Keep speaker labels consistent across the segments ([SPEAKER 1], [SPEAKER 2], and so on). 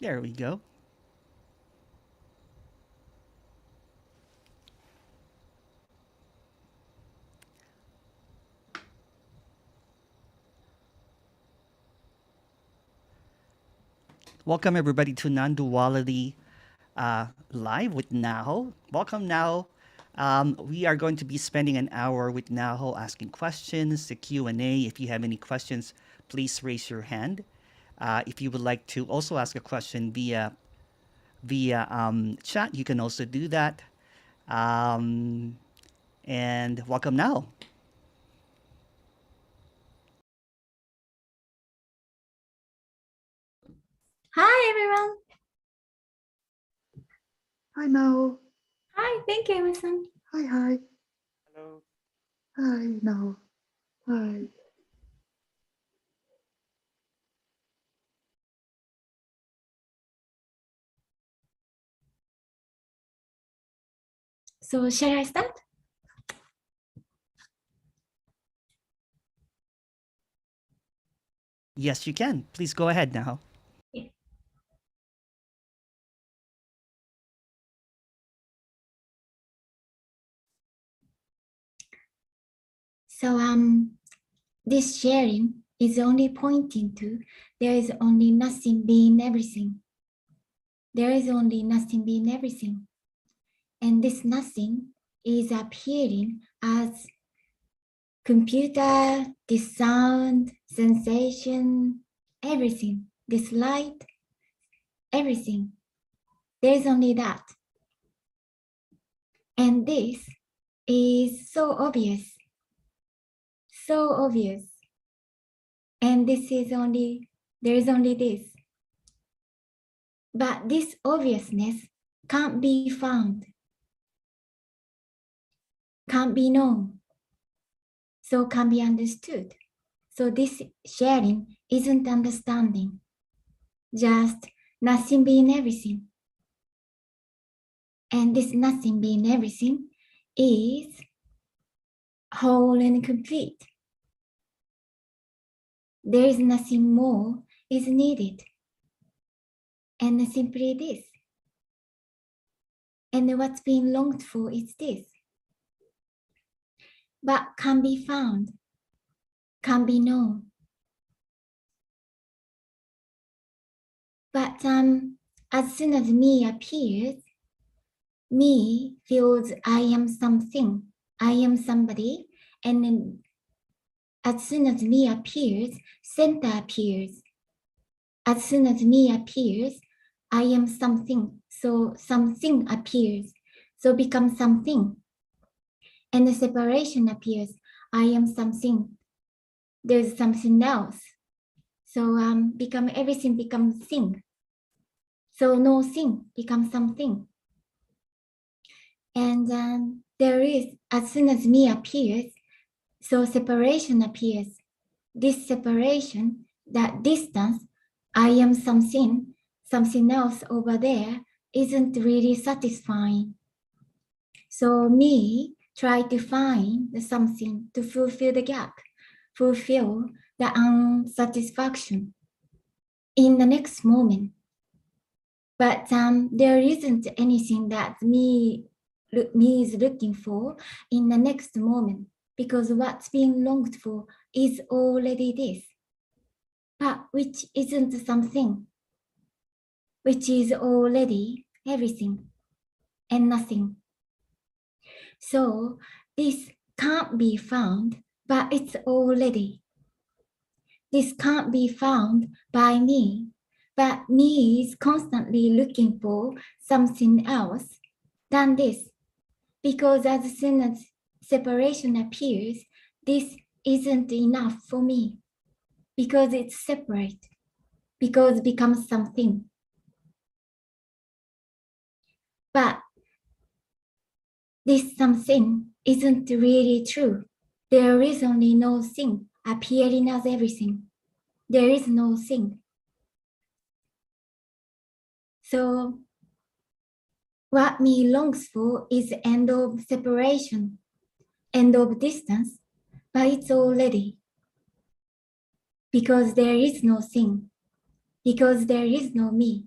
[SPEAKER 1] There we go. Welcome everybody to Non-Duality Live with Naho. Welcome Naho. We are going to be spending an hour with Naho asking questions, the Q&A. If you have any questions, please raise your hand. If you would like to also ask a question via chat, you can also do that. Um, and welcome now.
[SPEAKER 2] Hi, everyone.
[SPEAKER 3] Hi, Naho.
[SPEAKER 2] Hi, thank you, Emerson.
[SPEAKER 3] Hi.
[SPEAKER 1] Hello.
[SPEAKER 3] Hi, Naho. Hi.
[SPEAKER 2] So, shall I start?
[SPEAKER 1] Yes, you can. Please go ahead now.
[SPEAKER 2] Yeah. So, this sharing is only pointing to there is only nothing being everything. There is only nothing being everything. And this nothing is appearing as computer, this sound, sensation, everything, this light, everything. There is only that. And this is so obvious. So obvious. And this is only, there is only this. But this obviousness can't be found, can't be known, so can't be understood. So this sharing isn't understanding, just nothing being everything. And this nothing being everything is whole and complete. There is nothing more is needed. And simply this. And what's being longed for is this. But can be found, can be known. But as soon as me appears, me feels I am something, I am somebody, and then as soon as me appears, center appears. As soon as me appears, I am something, so something appears, so become something. And the separation appears, I am something, there's something else. So become everything becomes thing. So no thing becomes something. And there is, as soon as me appears, so separation appears. This separation, that distance, I am something, something else over there, isn't really satisfying. So me try to find the something to fulfill the gap, fulfill the unsatisfaction in the next moment. But there isn't anything that me is looking for in the next moment, because what's being longed for is already this, but which isn't something, which is already everything and nothing. So this can't be found, but it's already. This can't be found by me, but me is constantly looking for something else than this. Because as soon as separation appears, this isn't enough for me. Because it's separate. Because it becomes something. But this something isn't really true. There is only no thing appearing as everything. There is no thing. So what me longs for is end of separation, end of distance, but it's already. Because there is no thing, because there is no me,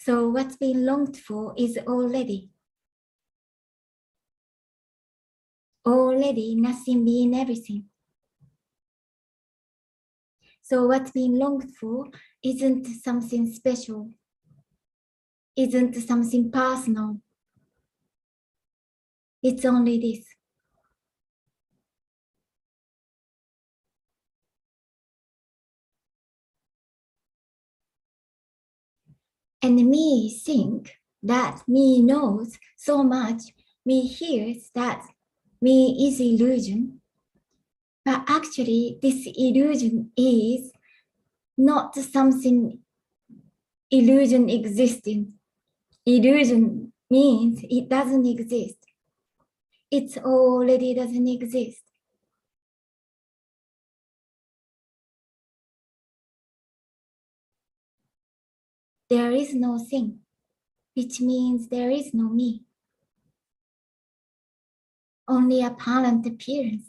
[SPEAKER 2] So what's been longed for is already nothing being everything. So what's being longed for isn't something special, isn't something personal. It's only this. And me think that me knows so much, me hears that me is illusion. But actually, this illusion is not something illusion existing. Illusion means it doesn't exist. It already doesn't exist. There is no thing, which means there is no me. Only apparent appearance.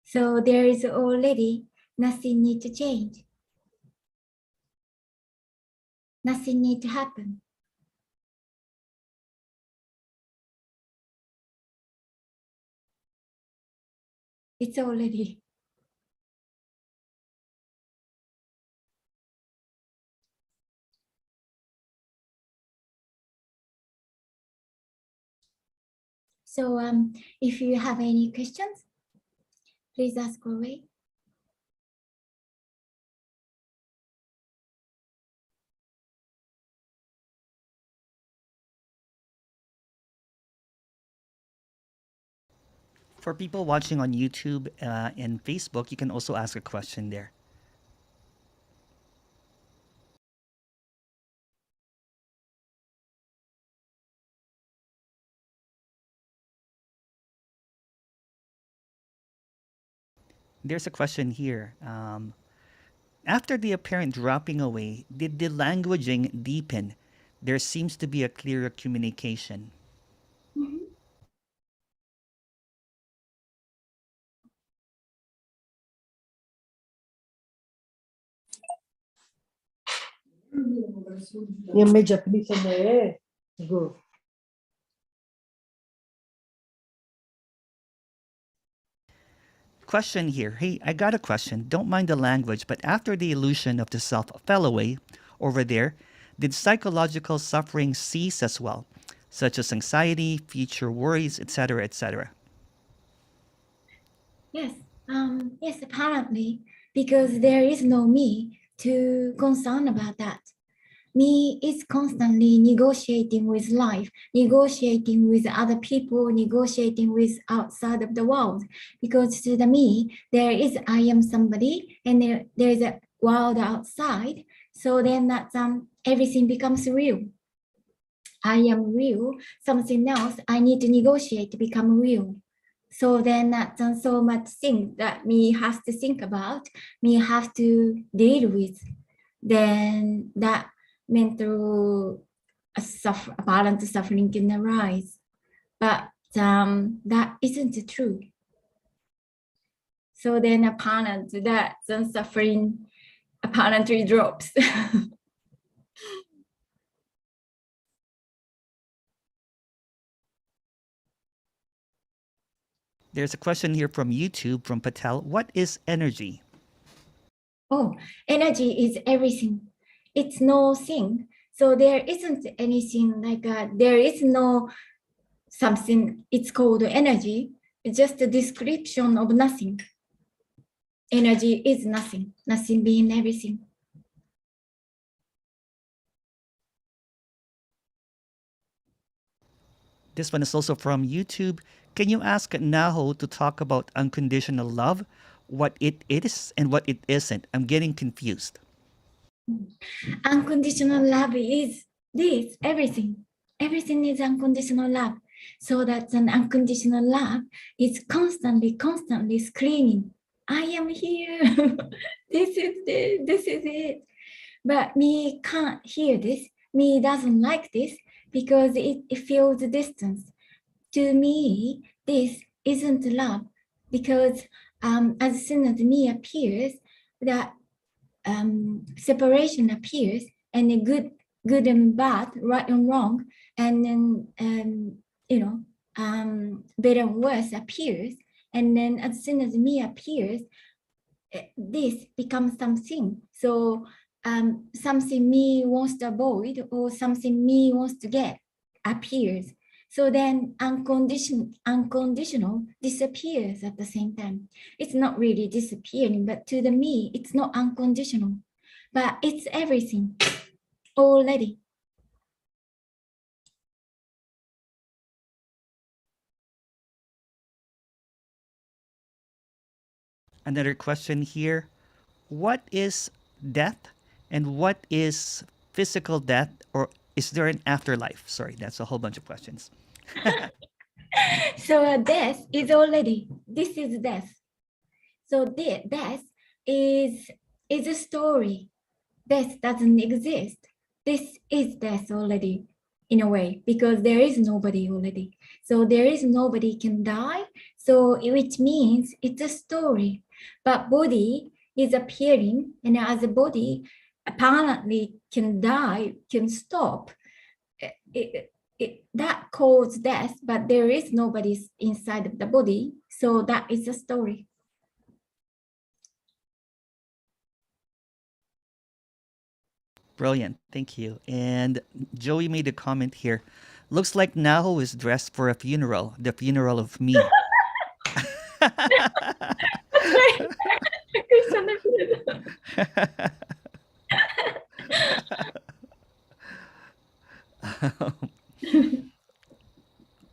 [SPEAKER 2] So there is already nothing need to change. Nothing need to happen. It's already. So if you have any questions, please ask away.
[SPEAKER 1] For people watching on YouTube and Facebook, you can also ask a question there. There's a question here. After the apparent dropping away, did the languaging deepen? There seems to be a clearer communication.
[SPEAKER 2] Mhm.
[SPEAKER 3] Yung may Japanese na eh. Go.
[SPEAKER 1] Question here. Hey, I got a question. Don't mind the language, but after the illusion of the self fell away over there, did psychological suffering cease as well, such as anxiety, future worries, etc., etc.?
[SPEAKER 2] Yes, yes, apparently, because there is no me to concern about that. Me is constantly negotiating with life, negotiating with other people, negotiating with outside of the world. Because to the me, there is I am somebody, and there is a world outside. So then that everything becomes real. I am real. Something else I need to negotiate to become real. So then that's so much thing that me has to think about, me have to deal with. Then that mental apparent suffering can arise. But that isn't true. So then apparent that suffering apparently drops.
[SPEAKER 1] There's a question here from YouTube from Patel. What is energy?
[SPEAKER 2] Oh, energy is everything. It's no thing. So there isn't anything like there is no something. It's called energy. It's just a description of nothing. Energy is nothing. Nothing being everything.
[SPEAKER 1] This one is also from YouTube. Can you ask Naho to talk about unconditional love, what it is and what it isn't? I'm getting confused.
[SPEAKER 2] Unconditional love is this, everything. Everything is unconditional love. So that an unconditional love is constantly screaming, I am here. This is it. This is it. But me can't hear this. Me doesn't like this because it feels distance. To me, this isn't love, because as soon as me appears, that separation appears, and a good and bad, right and wrong, and then better and worse appears, and then as soon as me appears, this becomes something. So something me wants to avoid or something me wants to get appears. So then unconditional disappears at the same time. It's not really disappearing, but to the me, it's not unconditional, but it's everything already.
[SPEAKER 1] Another question here. What is death and what is physical death, or is there an afterlife? Sorry, that's a whole bunch of questions.
[SPEAKER 2] So death is already, this is death. So death is a story. Death doesn't exist. This is death already, in a way, because there is nobody already. So there is nobody can die. So which means it's a story. But body is appearing, and as a body apparently can die, can stop, that causes death, but there is nobody inside of the body. So that is a story.
[SPEAKER 1] Brilliant. Thank you. And Joey made a comment here. Looks like Naho is dressed for a funeral, the funeral of me.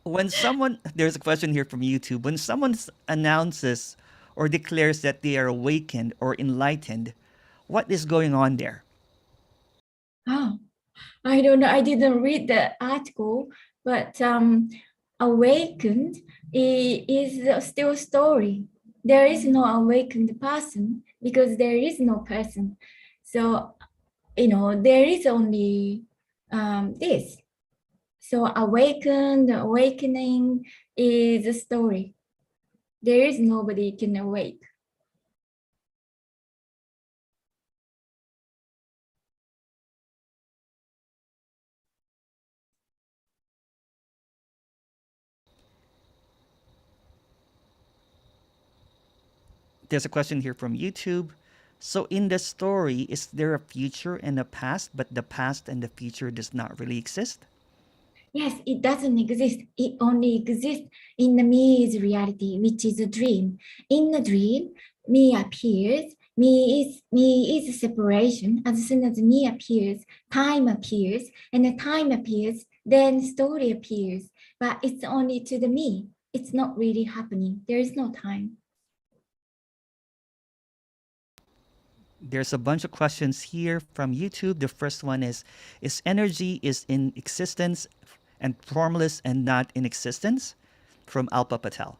[SPEAKER 1] When someone, there's a question here from YouTube. When someone announces or declares that they are awakened or enlightened, what is going on there?
[SPEAKER 2] Oh, I don't know. I didn't read the article, but awakened is still a story. There is no awakened person because there is no person. So, there is only this. So awakened, awakening is a story. There is nobody can awake.
[SPEAKER 1] There's a question here from YouTube. So in the story, is there a future and a past, but the past and the future does not really exist?
[SPEAKER 2] Yes, it doesn't exist. It only exists in the me's reality, which is a dream. In the dream, me appears. Me is separation. As soon as me appears, time appears, and the time appears, then story appears. But it's only to the me. It's not really happening. There is no time.
[SPEAKER 1] There's a bunch of questions here from YouTube. The first one is energy is in existence and formless and not in existence? From Alpa Patel.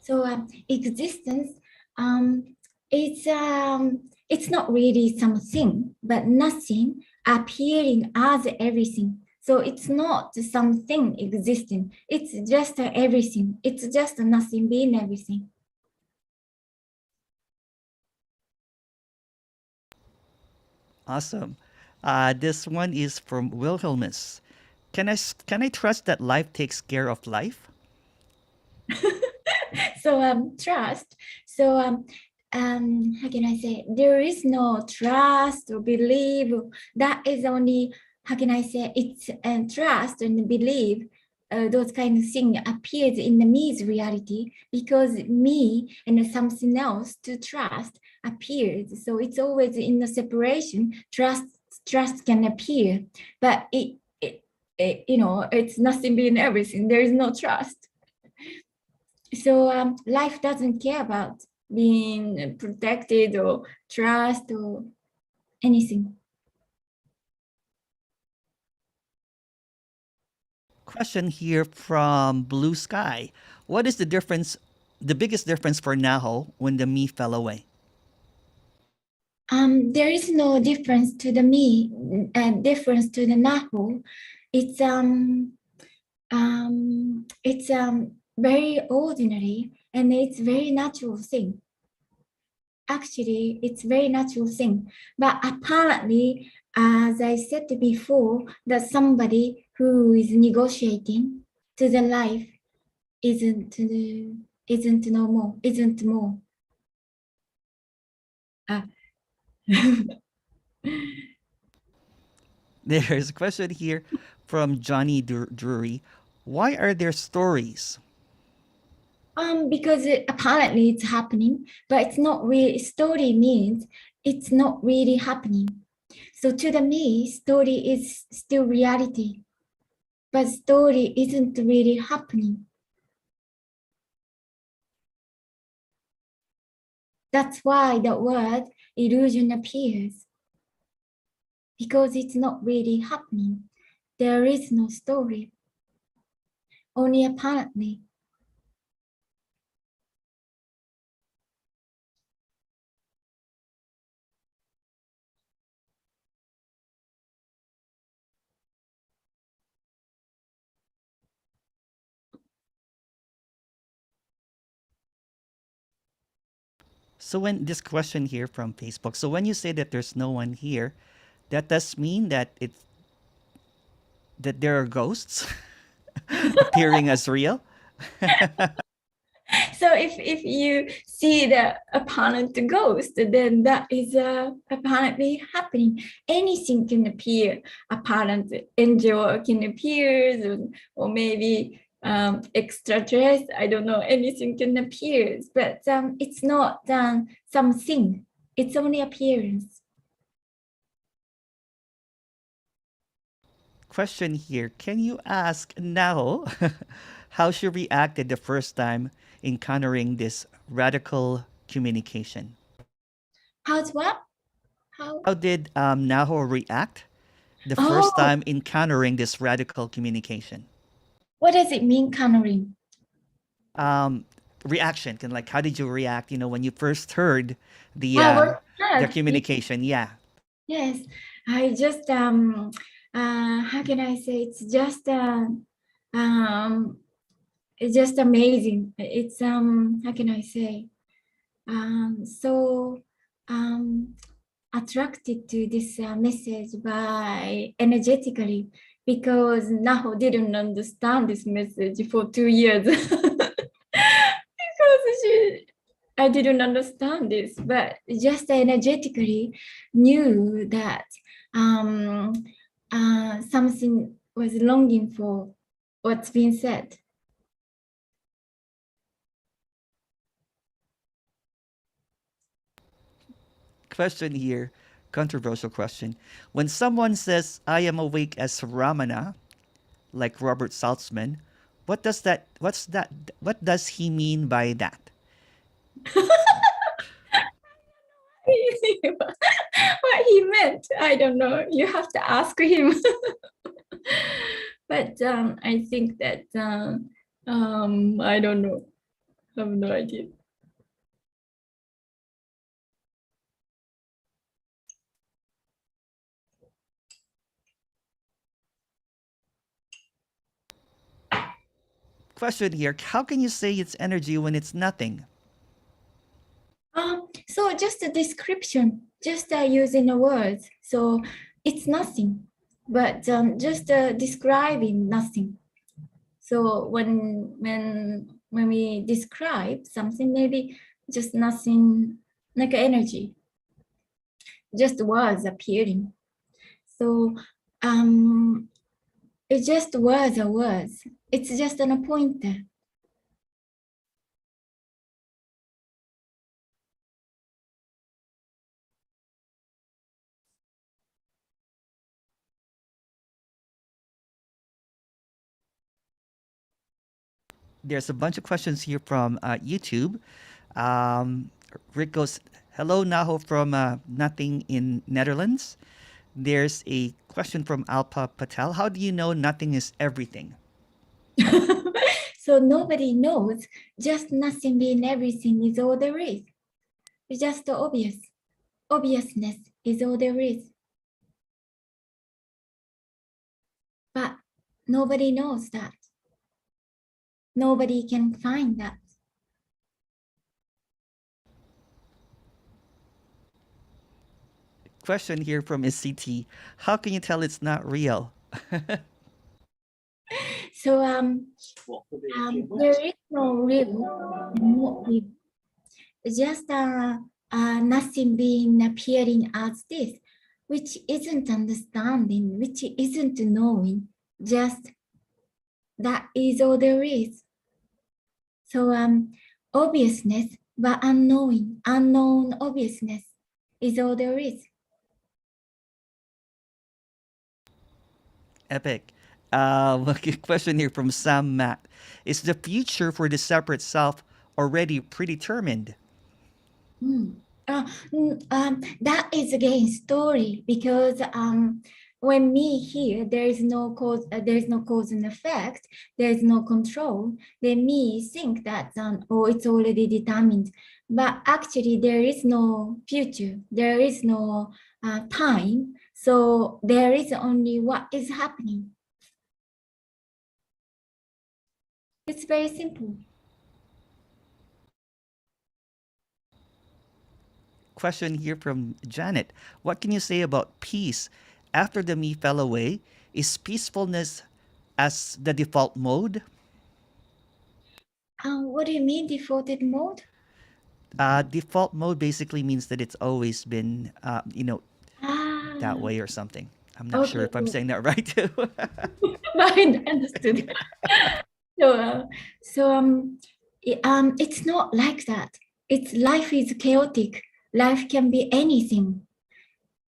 [SPEAKER 2] So existence, it's not really something, but nothing appearing as everything. So it's not something existing. It's just everything. It's just nothing being everything.
[SPEAKER 1] Awesome. This one is from Wilhelmus. Can I trust that life takes care of life?
[SPEAKER 2] So trust. So how can I say? There is no trust or belief. That is only, how can I say? It's trust and belief. Those kind of things appears in the me's reality because me and something else to trust appears. So it's always in the separation. Trust can appear, but it's nothing being everything. There is no trust. So life doesn't care about being protected or trust or anything.
[SPEAKER 1] Question here from Blue Sky. What is the biggest difference for Naho when the me fell away?
[SPEAKER 2] There is no difference to the me, difference to the Naho. It's very ordinary and it's very natural thing. Actually, it's very natural thing. But apparently, as I said before, that somebody who is negotiating to the life isn't no more, isn't more. Uh,
[SPEAKER 1] There's a question here from Johnny Drury. Why are there stories?
[SPEAKER 2] because apparently it's happening, but it's not really, story means it's not really happening. So to the me, story is still reality, but story isn't really happening. That's why the word illusion appears, because it's not really happening. There is no story, only apparently.
[SPEAKER 1] So when this question here from Facebook, so when you say that there's no one here, that does mean that there are ghosts appearing as real.
[SPEAKER 2] So if you see the apparent ghost, then that is apparently happening. Anything can appear. Apparent angel can appear, or maybe extraterrestrial. I don't know. Anything can appear, but it's not something. It's only appearance.
[SPEAKER 1] Question here. Can you ask Naho how she reacted the first time encountering this radical communication?
[SPEAKER 2] How's what? How?
[SPEAKER 1] How did Naho react the first
[SPEAKER 2] Oh,
[SPEAKER 1] time encountering this radical communication?
[SPEAKER 2] what does it mean, coloring?
[SPEAKER 1] Um, Reaction, can like how did you react? When you first heard
[SPEAKER 2] What?
[SPEAKER 1] the communication? Yeah,
[SPEAKER 2] Yes, I just how can I say, um it's just amazing. It's how can I say, so attracted to this message by energetically, because Naho didn't understand this message for 2 years. Because I didn't understand this, but just energetically knew that um, something was longing for what's been said.
[SPEAKER 1] question here, controversial question. When someone says, "I am awake as Ramana," like Robert Saltzman, what does that? What's that? What does he mean by that?
[SPEAKER 2] What he meant, I don't know. You have to ask him. But I think that I don't know. I have no idea.
[SPEAKER 1] Question here: how can you say it's energy when it's nothing?
[SPEAKER 2] So just a description, just using the words. So it's nothing, but just describing nothing. So when we describe something, maybe just nothing, like energy, just words appearing. So it's just words are words. It's just an pointer.
[SPEAKER 1] There's a bunch of questions here from YouTube. Um, Rick goes, "Hello, Naho from Nothing in Netherlands." There's a question from Alpa Patel. How do you know nothing is everything?
[SPEAKER 2] So nobody knows. Just nothing being everything is all there is. It's just obvious. Obviousness is all there is. But nobody knows that. Nobody can find that.
[SPEAKER 1] Question here from SCT. How can you tell it's not real?
[SPEAKER 2] So there is no real and not real. Just nothing being appearing as this, which isn't understanding, which isn't knowing, just that is all there is. So obviousness, but unknown obviousness is all there is.
[SPEAKER 1] Epic. Okay, question here from Sam Matt. Is the future for the separate self already predetermined?
[SPEAKER 2] That is again story, because when me here, there is no cause and effect, there is no control. Then me think that oh, it's already determined, but actually there is no future, there is no time. So there is only what is happening. It's very simple.
[SPEAKER 1] Question here from Janet. What can you say about peace? After the me fell away, is peacefulness as the default mode?
[SPEAKER 2] What do you mean defaulted mode?
[SPEAKER 1] Default mode basically means that it's always been, that
[SPEAKER 2] Ah,
[SPEAKER 1] way or something. I'm not sure
[SPEAKER 2] okay.
[SPEAKER 1] if I'm saying that right too.
[SPEAKER 2] I understood. So it's not like that. It's life is chaotic. Life can be anything.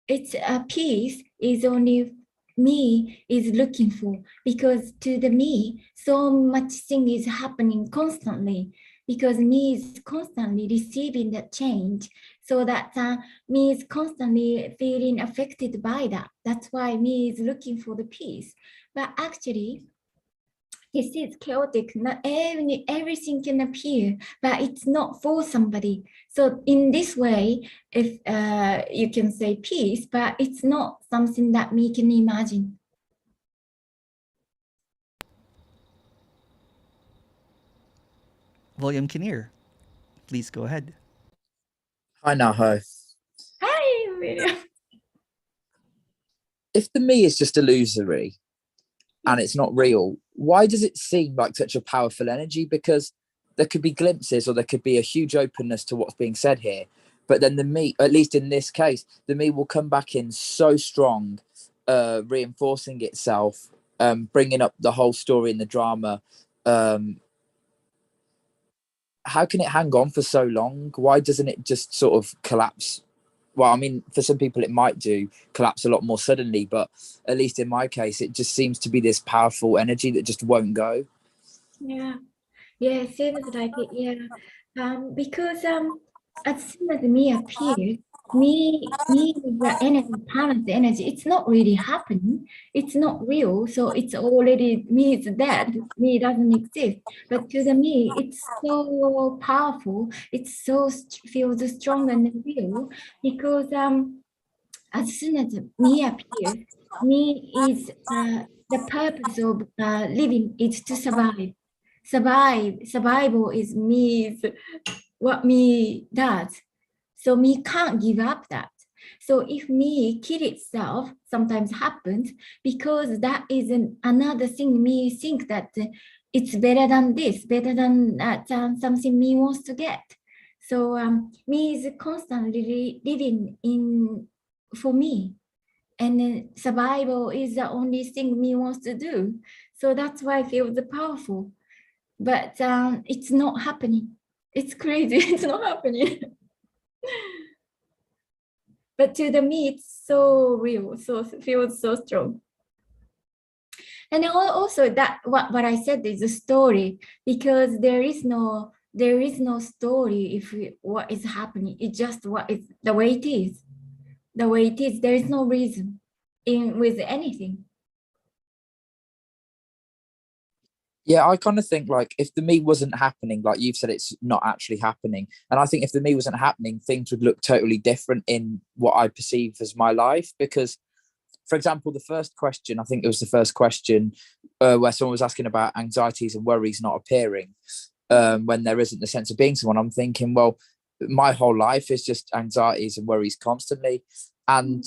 [SPEAKER 2] It's a peace is only me is looking for, because to the me, so much thing is happening constantly, because me is constantly receiving that change, so that me is constantly feeling affected by that. That's why me is looking for the peace. But actually, this is chaotic. Not everything can appear, but it's not for somebody. So in this way, if you can say peace, but it's not something that we can imagine.
[SPEAKER 1] William Kinnear, please go ahead.
[SPEAKER 4] Hi, Naho.
[SPEAKER 2] Hi, Miriam.
[SPEAKER 4] If the me is just illusory and it's not real, why does it seem like such a powerful energy? Because there could be glimpses or there could be a huge openness to what's being said here. But then the me, at least in this case, the me will come back in so strong, reinforcing itself, bringing up the whole story and the drama. How can it hang on for so long? Why doesn't it just sort of collapse? Well, I mean, for some people it might do collapse a lot more suddenly, but at least in my case, it just seems to be this powerful energy that just won't go.
[SPEAKER 2] Yeah, seems like it. Because as soon as me appears, me is the energy, parent energy. It's not really happening. It's not real. So it's already me is dead. Me doesn't exist. But to the me, it's so powerful. It's so feels strong and real, because as soon as me appears, me is the purpose of living is to survive. Survival is me, is what me does. So me can't give up that. So if me kill itself, sometimes happens, because that is another thing me think that it's better than this, better than something me wants to get. So me is constantly living in for me, and survival is the only thing me wants to do. So that's why I feel the powerful. But it's not happening. It's crazy. It's not happening. But to the me, it's so real. So it feels so strong. And also that what I said is a story, because there is no story if what is happening. It's just what is the way it is. The way it is. There is no reason in with anything.
[SPEAKER 4] Yeah, I kind of think like if the me wasn't happening, like you've said, it's not actually happening. And I think if the me wasn't happening, things would look totally different in what I perceive as my life. Because for example, the first question, I think it was the first question where someone was asking about anxieties and worries not appearing when there isn't the sense of being someone. I'm thinking, well, my whole life is just anxieties and worries constantly. And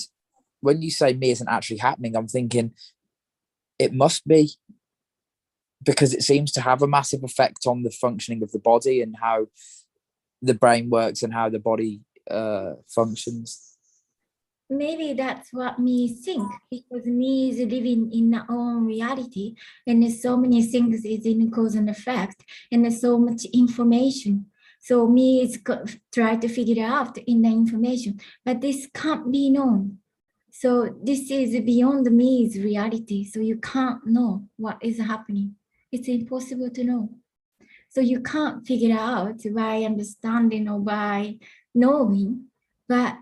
[SPEAKER 4] when you say me isn't actually happening, I'm thinking it must be, because it seems to have a massive effect on the functioning of the body and how the brain works and how the body functions.
[SPEAKER 2] Maybe that's what me think, because me is living in our own reality, and there's so many things is in cause and effect, and there's so much information. So me is try to figure out in the information, but this can't be known. So this is beyond me's reality. So you can't know what is happening. It's impossible to know. So you can't figure out by understanding or by knowing, but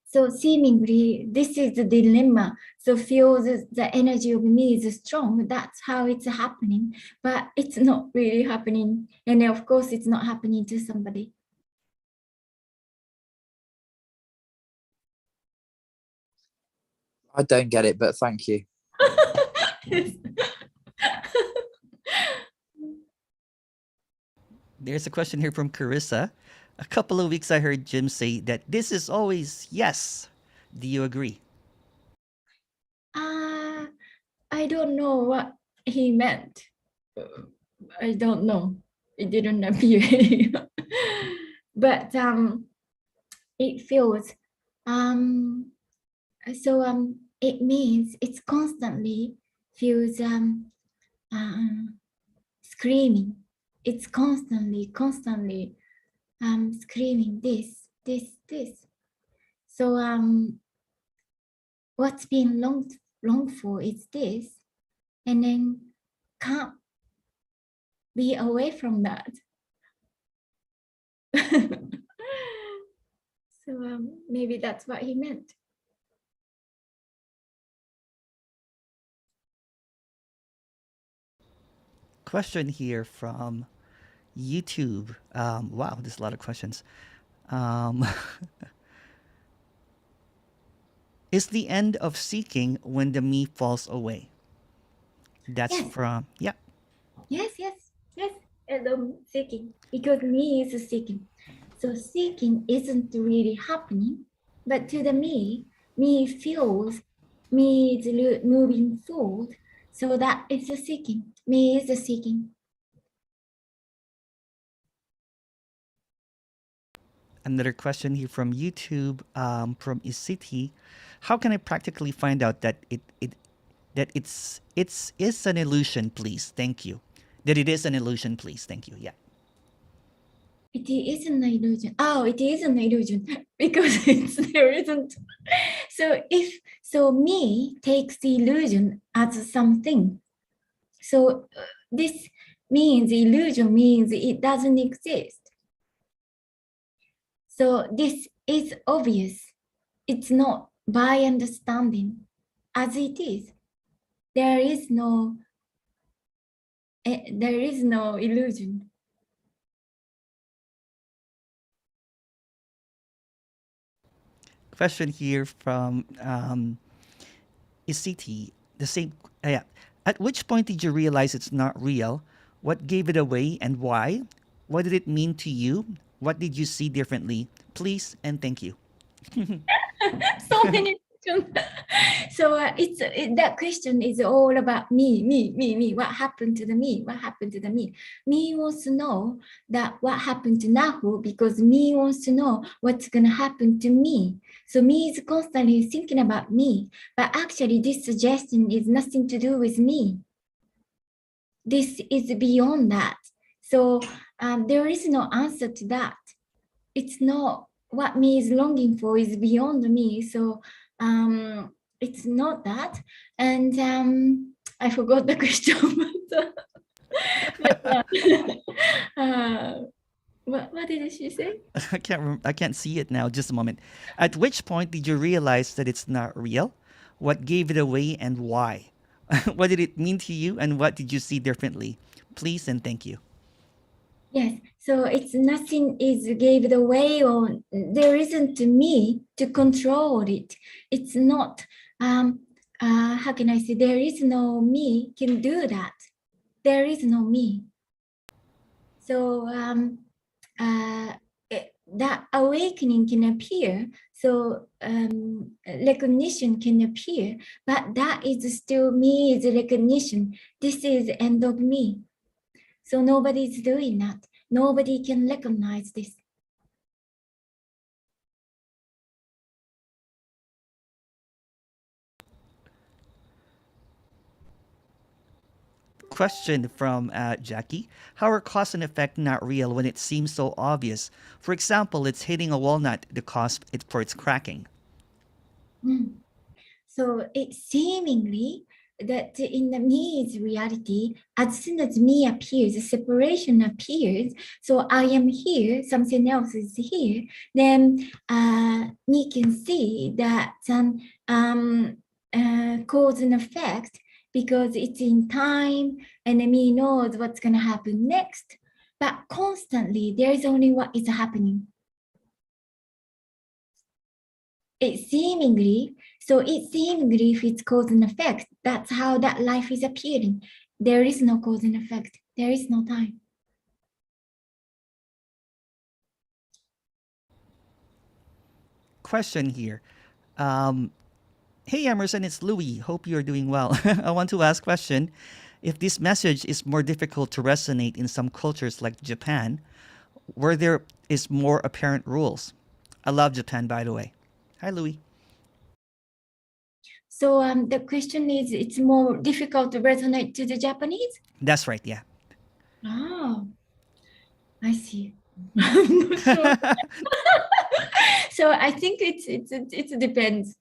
[SPEAKER 2] so seemingly this is the dilemma. So feels the energy of me is strong. That's how it's happening, but it's not really happening. And of course, it's not happening to somebody.
[SPEAKER 4] I don't get it, but thank you.
[SPEAKER 1] There's a question here from Carissa. A couple of weeks I heard Jim say that this is always yes. Do you agree?
[SPEAKER 2] I don't know what he meant. I don't know. It didn't appear. But it feels it means it's constantly feels screaming. It's constantly screaming this. So what's being longed for is this, and then can't be away from that. So maybe that's what he meant.
[SPEAKER 1] Question here from YouTube. Wow, there's a lot of questions. Um, is the end of seeking when the me falls away? That's
[SPEAKER 2] Yes.
[SPEAKER 1] from, yeah.
[SPEAKER 2] Yes. And seeking, because me is seeking. So seeking isn't really happening, but to the me feels me is moving forward. So that is a seeking. Me is a seeking.
[SPEAKER 1] Another question here from YouTube, from Isiti. How can I practically find out that it's is an illusion, please? Thank you. That it is an illusion, please. Thank you. Yeah.
[SPEAKER 2] It is an illusion. Oh, it is an illusion because there isn't. So me takes the illusion as something. So this means illusion means it doesn't exist. So this is obvious. It's not by understanding as it is. There is no illusion.
[SPEAKER 1] Question here from Isiti. The same. Yeah. At which point did you realize it's not real? What gave it away and why? What did it mean to you? What did you see differently? Please and thank you.
[SPEAKER 2] So many questions. So that question is all about me. What happened to the me? What happened to the me? Me wants to know that what happened to Naho, because me wants to know what's gonna happen to me. So me is constantly thinking about me, but actually this suggestion is nothing to do with me. This is beyond that. So there is no answer to that. It's not what me is longing for is beyond me. So it's not that. And I forgot the question. What did she say?
[SPEAKER 1] I can't see it now. Just a moment. At which point did you realize that it's not real? What gave it away and why? What did it mean to you and what did you see differently? Please and thank you.
[SPEAKER 2] Yes. So it's nothing is gave the way, or there isn't me to control it. It's not, how can I say, there is no me can do that. There is no me. So that awakening can appear. So recognition can appear, but that is still me is recognition. This is end of me. So nobody is doing that. Nobody can recognize this.
[SPEAKER 1] Question from Jackie. How are cause and effect not real when it seems so obvious? For example, it's hitting a walnut, the cause for its cracking.
[SPEAKER 2] So it seemingly that in the me is reality, as soon as me appears, separation appears, so I am here, something else is here, then me can see that cause and effect, because it's in time and me knows what's going to happen next, but constantly there is only what is happening. It seemingly if it's cause and effect, that's how that life is appearing. There is no cause and effect. There is no time.
[SPEAKER 1] Question here. Hey Emerson, it's Louis. Hope you're doing well. I want to ask question. If this message is more difficult to resonate in some cultures like Japan, where there is more apparent rules. I love Japan, by the way. Hi, Louis.
[SPEAKER 2] So the question is, it's more difficult to resonate to the Japanese?
[SPEAKER 1] That's right, yeah.
[SPEAKER 2] Oh, I see. I'm not sure. So I think it depends.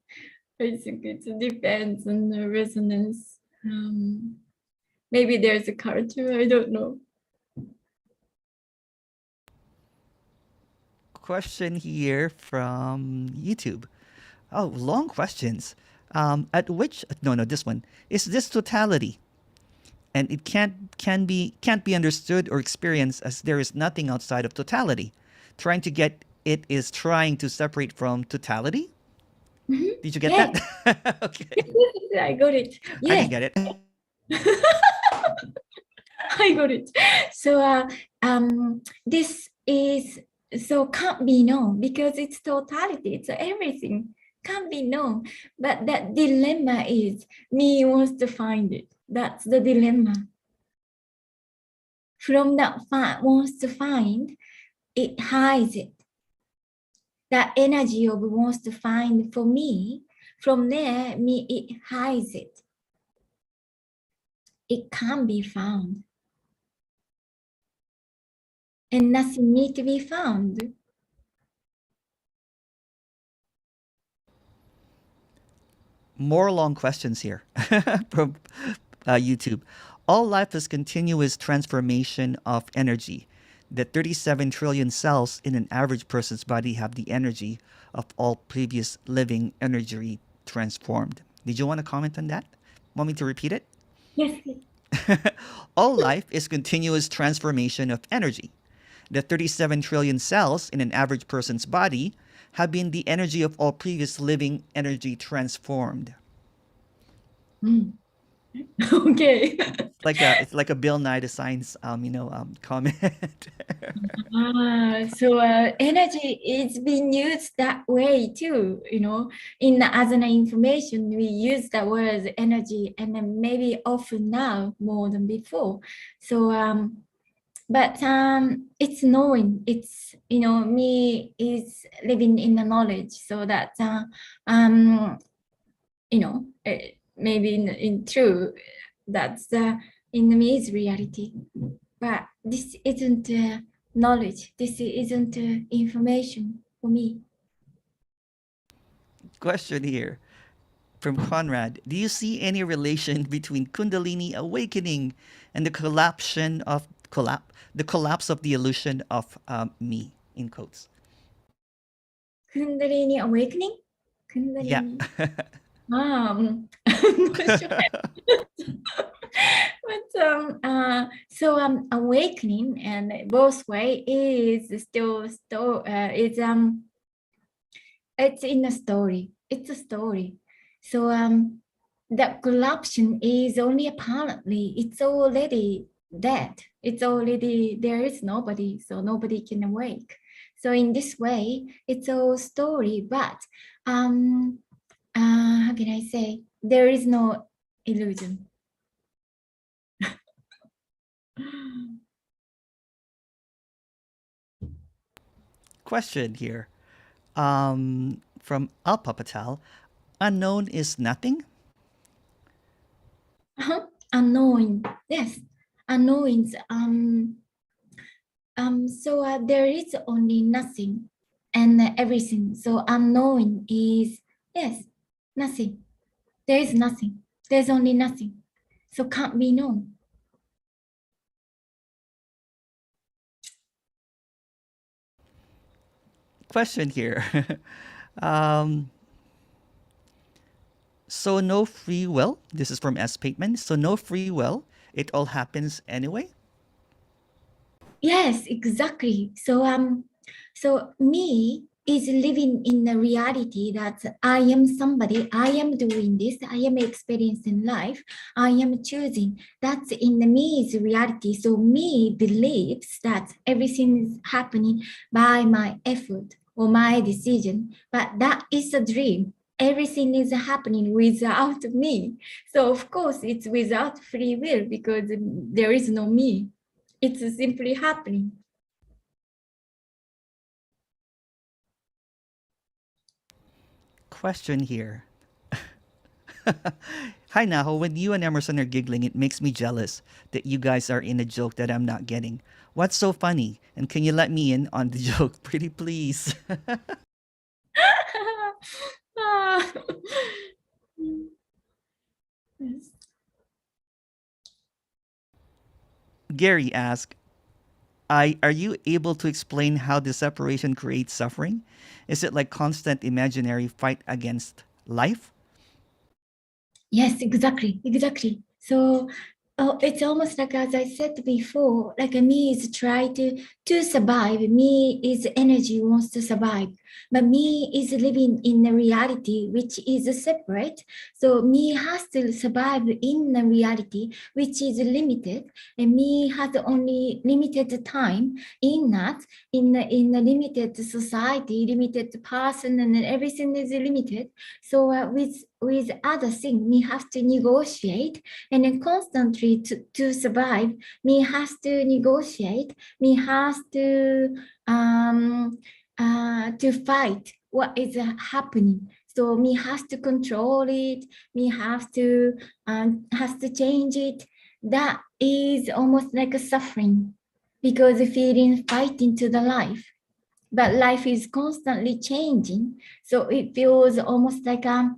[SPEAKER 2] I think it depends on the resonance. Maybe there's a culture, I don't know.
[SPEAKER 1] Question here from YouTube. Oh, long questions. At which no, this one. Is this totality? And it can't be understood or experienced as there is nothing outside of totality. Trying to get it is trying to separate from totality.
[SPEAKER 2] Mm-hmm.
[SPEAKER 1] Did you get
[SPEAKER 2] Yeah.
[SPEAKER 1] that? Okay.
[SPEAKER 2] I got it. Yeah.
[SPEAKER 1] I didn't get it.
[SPEAKER 2] I got it. So this is so can't be known because it's totality. It's everything can't be known. But that dilemma is me wants to find it. That's the dilemma. From that wants to find, it hides it. That energy of wants to find for me, from there, me it hides it. It can't be found. And nothing need to be found.
[SPEAKER 1] More long questions here from YouTube. All life is continuous transformation of energy. The 37 trillion cells in an average person's body have the energy of all previous living energy transformed. Did you want to comment on that? Want me to repeat it?
[SPEAKER 2] Yes.
[SPEAKER 1] All life is continuous transformation of energy. The 37 trillion cells in an average person's body have been the energy of all previous living energy transformed.
[SPEAKER 2] Okay.
[SPEAKER 1] It's like a Bill Nye the Science, comment.
[SPEAKER 2] So energy is being used that way too, in the Asana information, we use the word energy and then maybe often now more than before. So, but it's knowing, it's, me is living in the knowledge so that, maybe in true, that's in the me's reality. But this isn't knowledge. This isn't information for me.
[SPEAKER 1] Question here from Conrad. Do you see any relation between Kundalini awakening and the collapse of the illusion of me, in quotes?
[SPEAKER 2] Kundalini awakening? Kundalini.
[SPEAKER 1] Yeah.
[SPEAKER 2] I'm not sure. So awakening and both way is still it's in a story. It's a story. So the corruption is only apparently, it's already dead. It's already, there is nobody, so nobody can awake. So in this way, it's a story, but how can I say? There is no illusion.
[SPEAKER 1] Question here. From Alpa Patel. Unknown is nothing?
[SPEAKER 2] Unknowing, yes, unknowings. So there is only nothing and everything. So unknowing is, yes, nothing. There is nothing. There's only nothing. So can't be known.
[SPEAKER 1] Question here. um, so no free will. This is from S. Pateman. So no free will. It all happens anyway.
[SPEAKER 2] Yes, exactly. So me is living in the reality that I am somebody, I am doing this, I am experiencing life, I am choosing. That's in the me's reality. So me believes that everything is happening by my effort or my decision, but that is a dream. Everything is happening without me. So of course it's without free will because there is no me. It's simply happening.
[SPEAKER 1] Question here. Hi Naho, when you and Emerson are giggling, it makes me jealous that you guys are in a joke that I'm not getting. What's so funny? And can you let me in on the joke, pretty please?
[SPEAKER 2] Yes.
[SPEAKER 1] Gary asked, are you able to explain how the separation creates suffering? Is it like constant imaginary fight against life?
[SPEAKER 2] Yes, exactly. So it's almost like, as I said before, like me is try to survive. Me is energy wants to survive, but me is living in a reality which is separate. So me has to survive in a reality which is limited, and me has only limited time in that, in a limited society, limited person, and everything is limited. So with other things, we have to negotiate, and then constantly to survive, we has to negotiate, we has to fight what is happening. So we has to control it, we have to has to change it. That is almost like a suffering, because feeling fighting to the life, but life is constantly changing. So it feels almost like a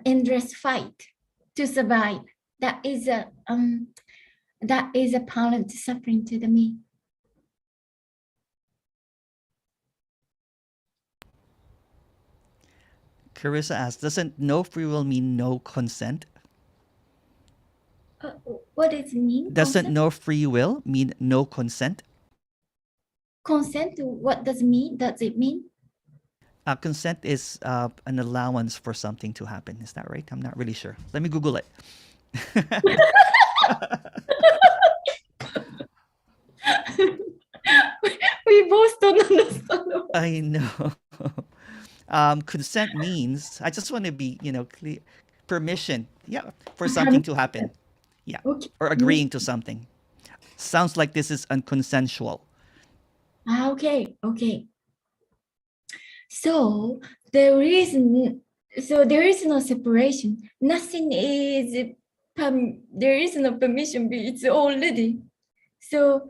[SPEAKER 2] endless fight to survive. That is a apparent suffering to the me.
[SPEAKER 1] Carissa asks, doesn't no free will mean no consent?
[SPEAKER 2] What does it mean?
[SPEAKER 1] Doesn't
[SPEAKER 2] Consent?
[SPEAKER 1] no free will mean no consent?
[SPEAKER 2] Consent, what does it mean? Does it mean?
[SPEAKER 1] Consent is an allowance for something to happen. Is that right? I'm not really sure. Let me Google it.
[SPEAKER 2] We both don't understand.
[SPEAKER 1] I know. Consent means I just want to be, clear. Permission. Yeah, for something to happen. Yeah,
[SPEAKER 2] Okay.
[SPEAKER 1] or agreeing to something. Sounds like this is unconsensual.
[SPEAKER 2] Okay. So there is no separation. Nothing is there is no permission, but it's already. So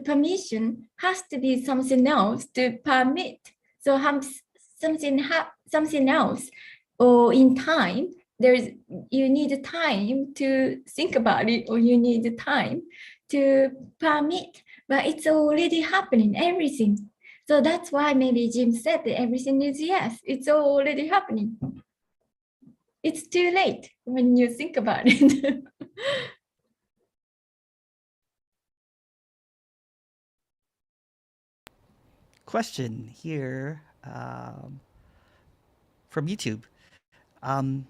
[SPEAKER 2] permission has to be something else to permit. So something else, or in time, you need time to think about it, or you need time to permit, but it's already happening, everything. So that's why maybe Jim said that everything is yes, it's already happening. It's too late when you think about it.
[SPEAKER 1] Question here from YouTube. Um,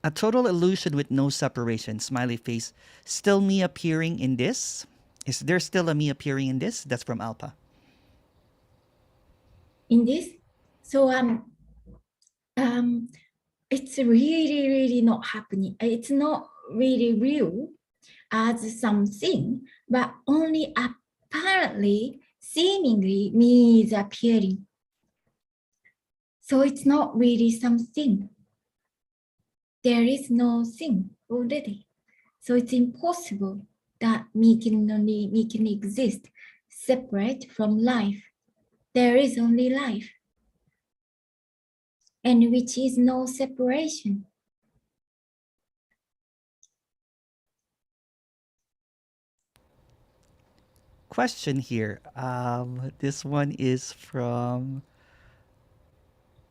[SPEAKER 1] a total illusion with no separation, smiley face. Still me appearing in this? Is there still a me appearing in this? That's from Alpa.
[SPEAKER 2] In this, so it's really, really not happening. It's not really real as something, but only apparently, seemingly, me is appearing. So it's not really something. There is no thing already. So it's impossible that me can exist separate from life. There is only life, and which is no separation.
[SPEAKER 1] Question here. This one is from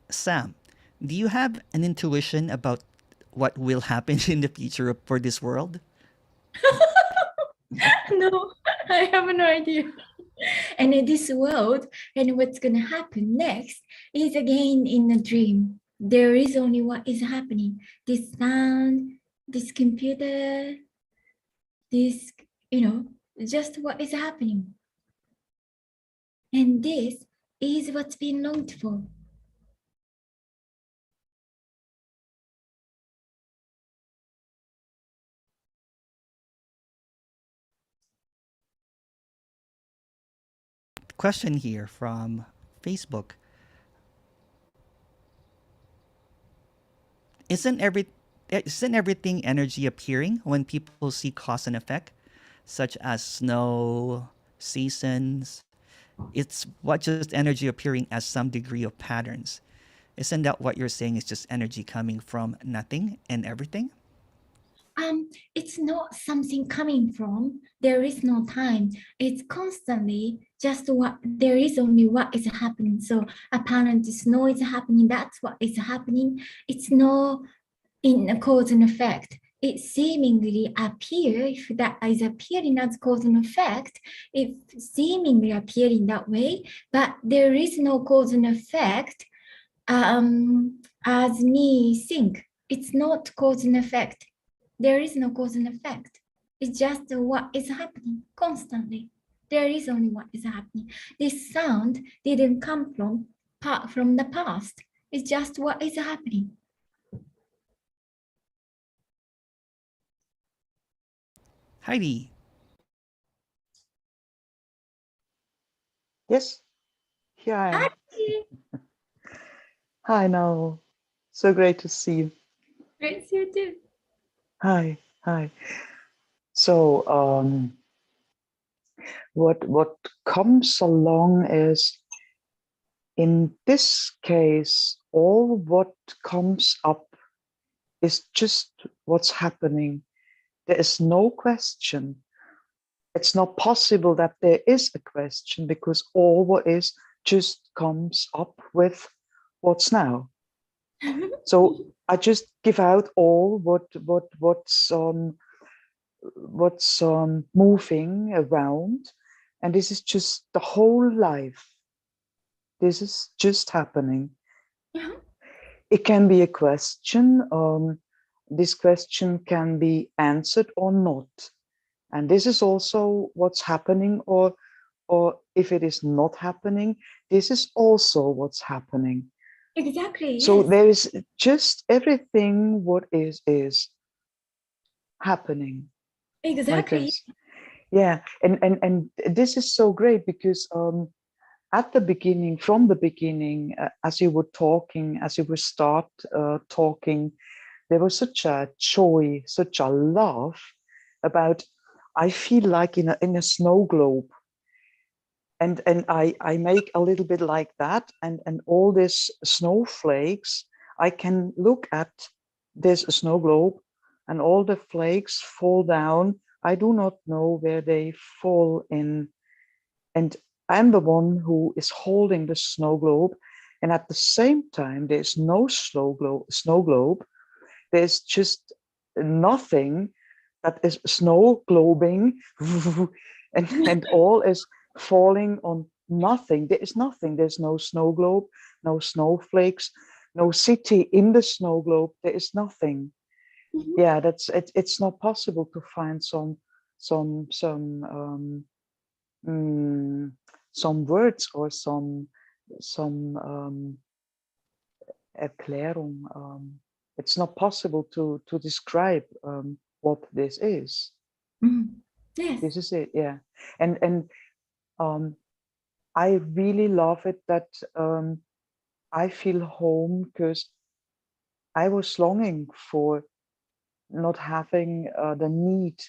[SPEAKER 1] Sam. Do you have an intuition about what will happen in the future for this world?
[SPEAKER 2] No, I have no idea. And in this world, and what's going to happen next is again in a dream. There is only what is happening. This sound, this computer, this, just what is happening. And this is what's been longed for.
[SPEAKER 1] Question here from Facebook. Isn't every isn't everything energy appearing when people see cause and effect, such as snow, seasons? It's what just energy appearing as some degree of patterns. Isn't that what you're saying is just energy coming from nothing and everything?
[SPEAKER 2] It's not something coming from, there is no time. It's constantly just what, there is only what is happening. So apparent snow is happening, that's what is happening. It's no in a cause and effect. It seemingly appear, if that is appearing as cause and effect, it seemingly appearing that way, but there is no cause and effect as me think. It's not cause and effect. There is no cause and effect. It's just what is happening constantly. There is only what is happening. This sound didn't come from the past. It's just what is happening.
[SPEAKER 1] Heidi.
[SPEAKER 5] Yes, here I am.
[SPEAKER 2] Hi.
[SPEAKER 5] Hi, now. So great to see you.
[SPEAKER 2] Great to see you too.
[SPEAKER 5] Hi. So, what comes along is, in this case, all what comes up is just what's happening. There is no question. It's not possible that there is a question, because all what is just comes up with what's now. So I just give out all what's moving around, and this is just the whole life. This is just happening. It can be a question. This question can be answered or not, and this is also what's happening. Or if it is not happening, this is also what's happening.
[SPEAKER 2] Exactly.
[SPEAKER 5] So
[SPEAKER 2] yes.
[SPEAKER 5] there is just everything what is happening.
[SPEAKER 2] Exactly.
[SPEAKER 5] Like this. Yeah, and this is so great, because at the beginning, from the beginning, as you were talking, as you were talking, there was such a joy, such a love about, I feel like in a snow globe. And I make a little bit like that, and all these snowflakes, I can look at this snow globe, and all the flakes fall down. I do not know where they fall in, and I'm the one who is holding the snow globe, And at the same time, there's no snow globe. There's just nothing that is snow globing, and all is falling on nothing. There is nothing. There's no snow globe, no snowflakes, no city in the snow globe. There is nothing. Yeah, it's not possible to find some words or some Erklärung. It's not possible to describe what this is.
[SPEAKER 2] Yes.
[SPEAKER 5] This is it, yeah. And I really love it that I feel home, because I was longing for not having the need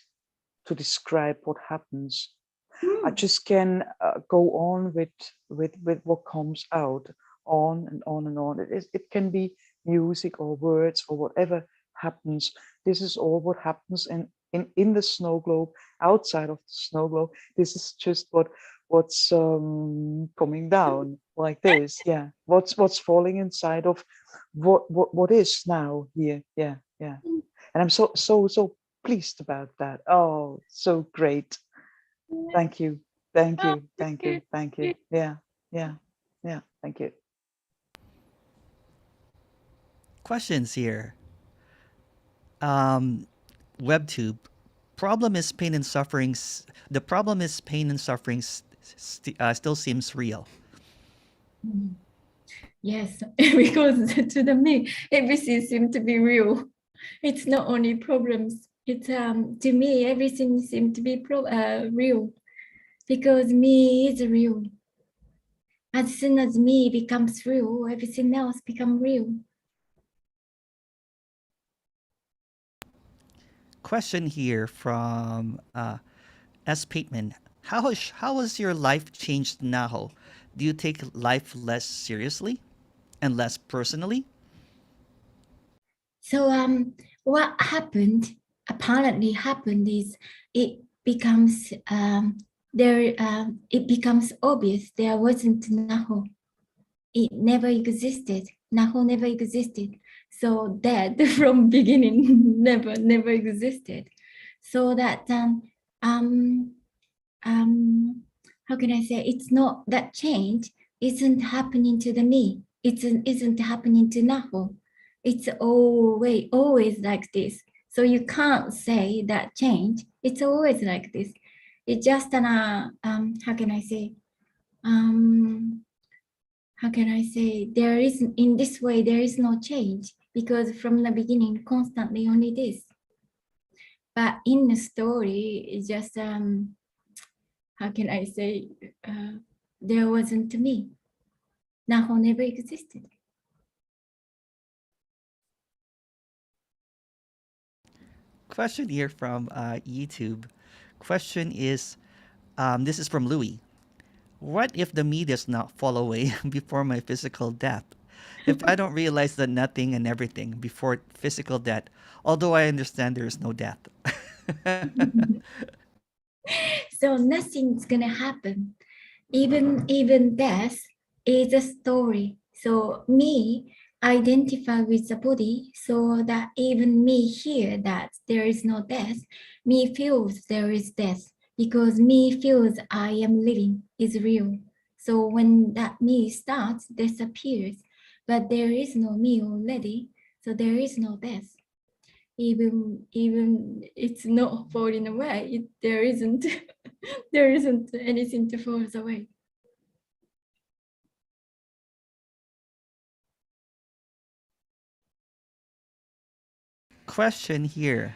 [SPEAKER 5] to describe what happens. I just can go on with what comes out, on and on and on. It can be music or words or whatever happens. This is all what happens in the snow globe, outside of the snow globe. This is just what's coming down like this. Yeah, what's falling inside of what is now here. Yeah, yeah. And I'm so pleased about that. Oh, so great. Thank you. Thank you. Thank you. Thank you. Yeah. Yeah. Yeah. Thank you.
[SPEAKER 1] Questions here. WebTube. Problem is pain and suffering. The problem is pain and suffering still seems real.
[SPEAKER 2] Yes, because to the me, everything seems to be real. It's not only problems. It's to me, everything seems to be real, because me is real. As soon as me becomes real, everything else becomes real.
[SPEAKER 1] Question here from S. Pateman. How has your life changed, Naho? Do you take life less seriously and less personally?
[SPEAKER 2] So what apparently happened is it becomes it becomes obvious there wasn't Naho. It never existed. Naho never existed. So that from beginning never existed. So that how can I say, it's not that change isn't happening to the me. It isn't happening to Naho. It's always like this. So you can't say that change. It's always like this. It's just an how can I say, there is, in this way there is no change, because from the beginning constantly only this. But in the story, it's just how can I say, there wasn't me. Naho never existed.
[SPEAKER 1] Question here from YouTube. Question is, this is from Louis. What if the me does not fall away before my physical death? If I don't realize the nothing and everything before physical death, although I understand there is no death.
[SPEAKER 2] So nothing's gonna happen. Even death is a story. So me identify with the body, so that even me hear that there is no death, me feels there is death, because me feels I am living is real. So when that me starts, disappears, but there is no me already, so there is no death. Even it's not falling away, there isn't there isn't anything to fall away.
[SPEAKER 1] Question here.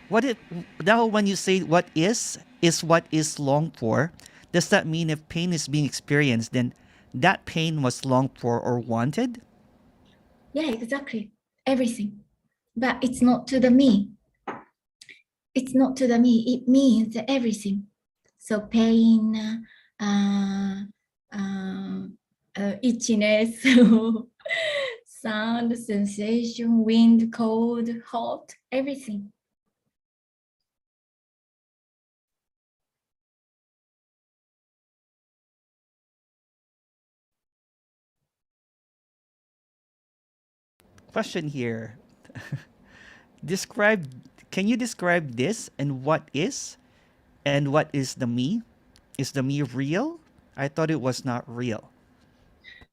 [SPEAKER 1] What it now when you say what is what is longed for, does that mean if pain is being experienced, then that pain was longed for or wanted?
[SPEAKER 2] Yeah, exactly. Everything. But it's not to the me. It's not to the me. It means everything. So pain, itchiness, sound, sensation, wind, cold, hot, everything.
[SPEAKER 1] Question here. Describe. Can you describe this and what is? And what is the me? Is the me real? I thought it was not real.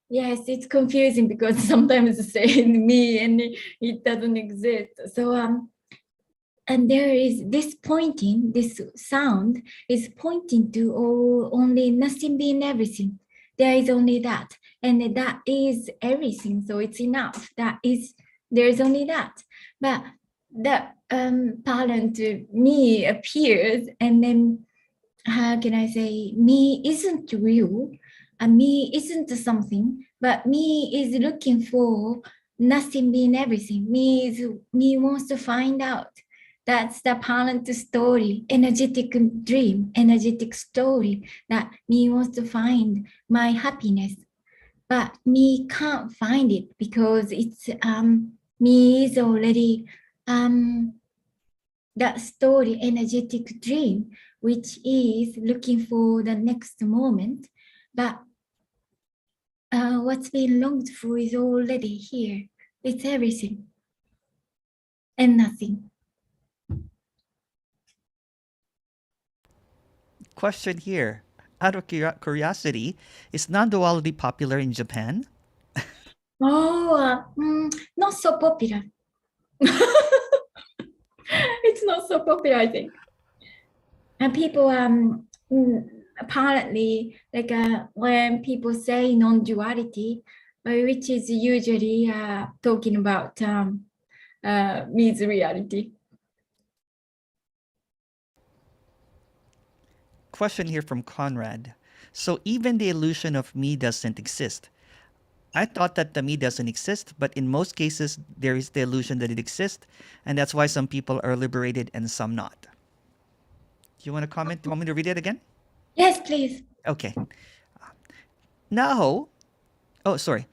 [SPEAKER 2] Yes, it's confusing because sometimes say me and it doesn't exist. So and there is this pointing, this sound is pointing to only nothing being everything. There is only that, and that is everything. So it's enough. That is, there is only that. But the parent me appears, and then how can I say, me isn't real, and me isn't something, but me is looking for nothing being everything. Me wants to find out. That's the parent story, energetic dream, energetic story that me wants to find my happiness, but me can't find it because it's me is already that story, energetic dream, which is looking for the next moment, but what's been longed for is already here. It's everything and nothing.
[SPEAKER 1] Question here. Out of curiosity, is non-duality popular in Japan?
[SPEAKER 2] Oh, not so popular. It's not so popular, I think. And people apparently, like when people say non-duality, which is usually talking about means reality.
[SPEAKER 1] Question here from Conrad. So even the illusion of me doesn't exist. I thought that the me doesn't exist, but in most cases, there is the illusion that it exists, and that's why some people are liberated and some not. Do you want to comment? Do you want me to read it again?
[SPEAKER 2] Yes, please.
[SPEAKER 1] Okay. Naho. Oh, sorry.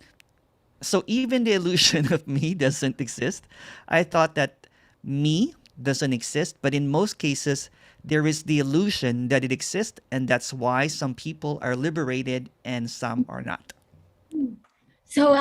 [SPEAKER 1] So even the illusion of me doesn't exist. I thought that me doesn't exist, but in most cases, there is the illusion that it exists, and that's why some people are liberated and some are not.
[SPEAKER 2] So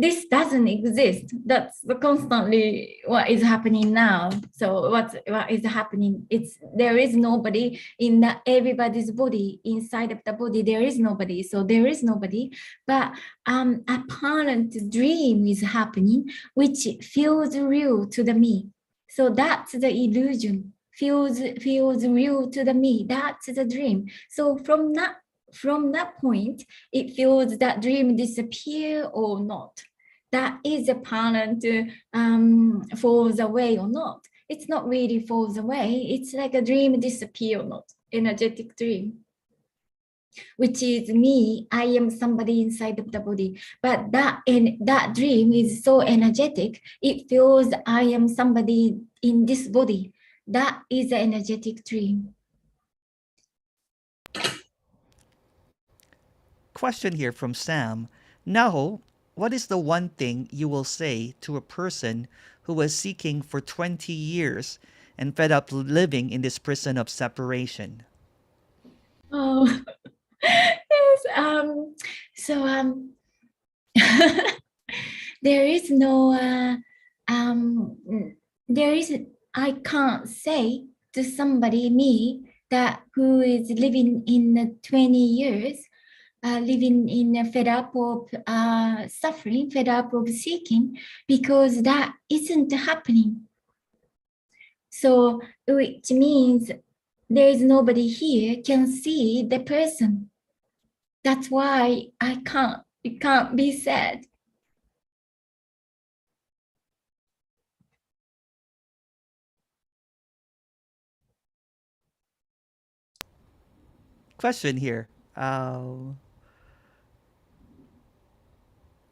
[SPEAKER 2] this doesn't exist. That's constantly what is happening now. So what is happening? It's there is nobody in everybody's body, inside of the body. There is nobody. So there is nobody. But apparent dream is happening, which feels real to the me. So that's the illusion. Feels real to the me. That's the dream. So from that point, it feels that dream disappear or not. That is apparent falls away or not. It's not really falls away. It's like a dream disappear or not, energetic dream, which is me. I am somebody inside of the body. But that dream is so energetic. It feels I am somebody in this body. That is an energetic dream.
[SPEAKER 1] Question here from Sam. Naho, what is the one thing you will say to a person who was seeking for 20 years and fed up living in this prison of separation?
[SPEAKER 2] Oh, yes. So there is no there is I can't say to somebody me that who is living in 20 years living in a fed up of suffering, fed up of seeking, because that isn't happening. So which means there is nobody here can see the person. That's why it can't be said.
[SPEAKER 1] Question here.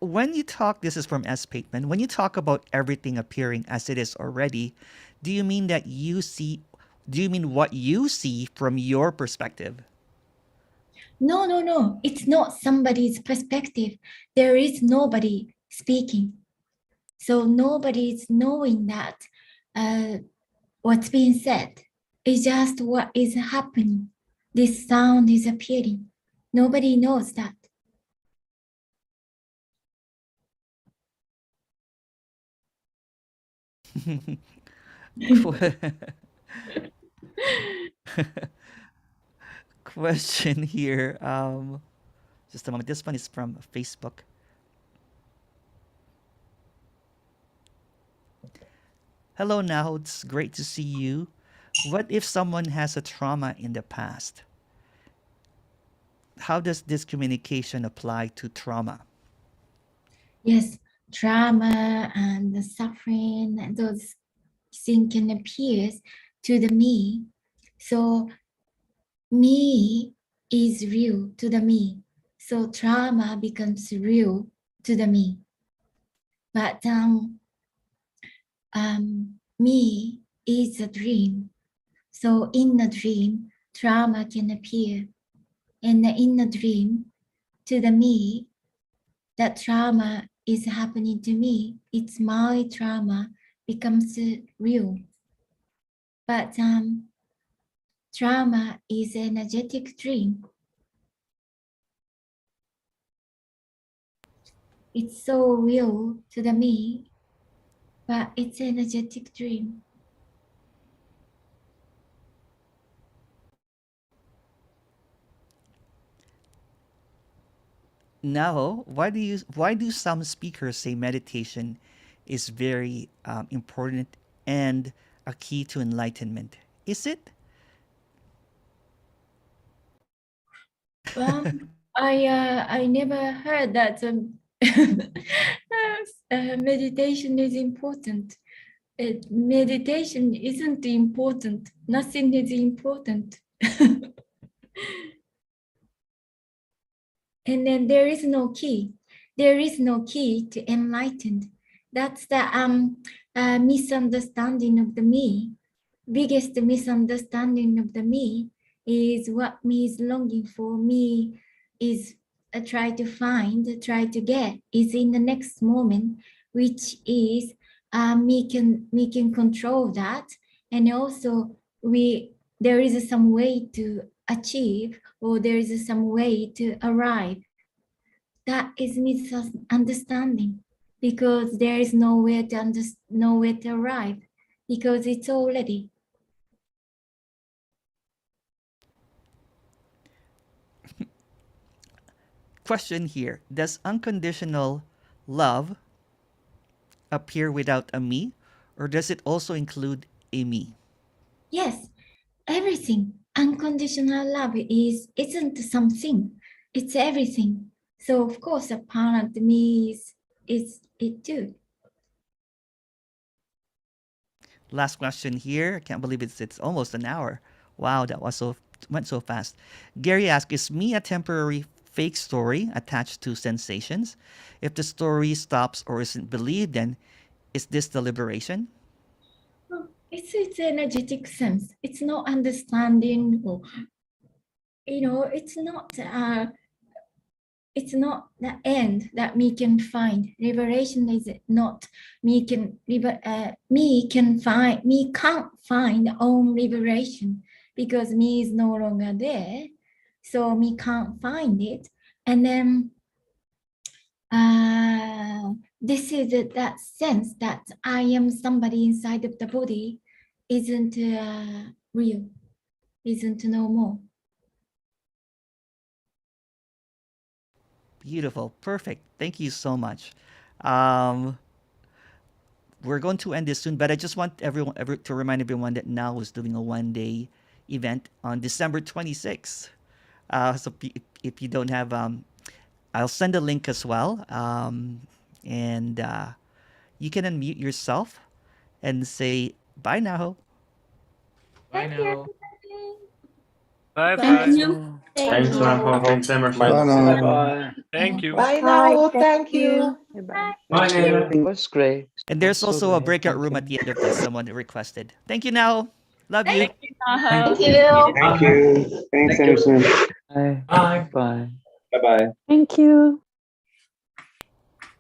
[SPEAKER 1] When you talk, this is from S. Pateman, when you talk about everything appearing as it is already, do you mean that do you mean what you see from your perspective?
[SPEAKER 2] No. It's not somebody's perspective. There is nobody speaking. So nobody is knowing that what's being said. It's just what is happening. This sound is appearing. Nobody knows that.
[SPEAKER 1] Question here. Just a moment. This one is from Facebook. Hello, now. It's great to see you. What if someone has a trauma in the past? How does this communication apply to trauma?
[SPEAKER 2] Yes, trauma and the suffering and those things can appear to the me. So me is real to the me. So trauma becomes real to the me. But me is a dream. So in the dream, trauma can appear. And in the dream, to the me, that trauma is happening to me. It's my trauma becomes real. But trauma is an energetic dream. It's so real to the me, but it's an energetic dream.
[SPEAKER 1] Now, why do some speakers say meditation is very important and a key to enlightenment? Is it?
[SPEAKER 2] Well, I never heard that meditation is important. Meditation isn't important. Nothing is important. And then there is no key. There is no key to enlightened. That's the misunderstanding of the me. Biggest misunderstanding of the me is what me is longing for. Me is try to find, try to get is in the next moment, which is me can control that, and also there is some way to achieve, or there is some way to arrive. That is misunderstanding, because there is nowhere to arrive, because it's already.
[SPEAKER 1] Question here. Does unconditional love appear without a me, or does it also include a me?
[SPEAKER 2] Yes, everything. Unconditional love isn't something, it's everything. So of course a part of me is it too.
[SPEAKER 1] Last question here. I can't believe it's almost an hour. Wow, that went so fast. Gary asks, is me a temporary fake story attached to sensations? If the story stops or isn't believed, then is this the liberation?
[SPEAKER 2] It's energetic sense. It's not understanding, or it's not the end that me can find. Liberation is not me can't find own liberation, because me is no longer there. So me can't find it. And then this is that sense that I am somebody inside of the body isn't real, isn't no more.
[SPEAKER 1] Beautiful. Perfect. Thank you so much. Um, we're going to end this soon, but I just want to remind everyone that Now is doing a 1 day event on December 26th. So if you don't have, I'll send a link as well. And you can unmute yourself and say bye now.
[SPEAKER 6] Bye
[SPEAKER 2] Thank you,
[SPEAKER 6] now.
[SPEAKER 2] everybody.
[SPEAKER 6] Bye
[SPEAKER 2] Thank
[SPEAKER 6] bye.
[SPEAKER 2] you.
[SPEAKER 6] Thanks, Naho. Thanks, Emerson.
[SPEAKER 7] Bye now.
[SPEAKER 3] Bye.
[SPEAKER 6] Thank you.
[SPEAKER 3] Bye
[SPEAKER 5] Hi,
[SPEAKER 3] now.
[SPEAKER 5] thank
[SPEAKER 3] Thank you.
[SPEAKER 5] Bye.
[SPEAKER 6] Bye,
[SPEAKER 5] Thank you.
[SPEAKER 6] Nana.
[SPEAKER 5] It was great.
[SPEAKER 1] And
[SPEAKER 5] It was
[SPEAKER 1] there's
[SPEAKER 5] so
[SPEAKER 1] also a
[SPEAKER 5] great.
[SPEAKER 1] breakout
[SPEAKER 5] Thank
[SPEAKER 1] room
[SPEAKER 5] you.
[SPEAKER 1] at the end of this. Someone requested. Thank you now. Love you.
[SPEAKER 2] Thank you,
[SPEAKER 6] Thank
[SPEAKER 2] Naho.
[SPEAKER 6] you.
[SPEAKER 7] Thank you. Thanks,
[SPEAKER 6] Thank you.
[SPEAKER 7] Emerson.
[SPEAKER 5] Bye.
[SPEAKER 6] Bye.
[SPEAKER 5] Bye.
[SPEAKER 7] Bye bye.
[SPEAKER 8] Thank you.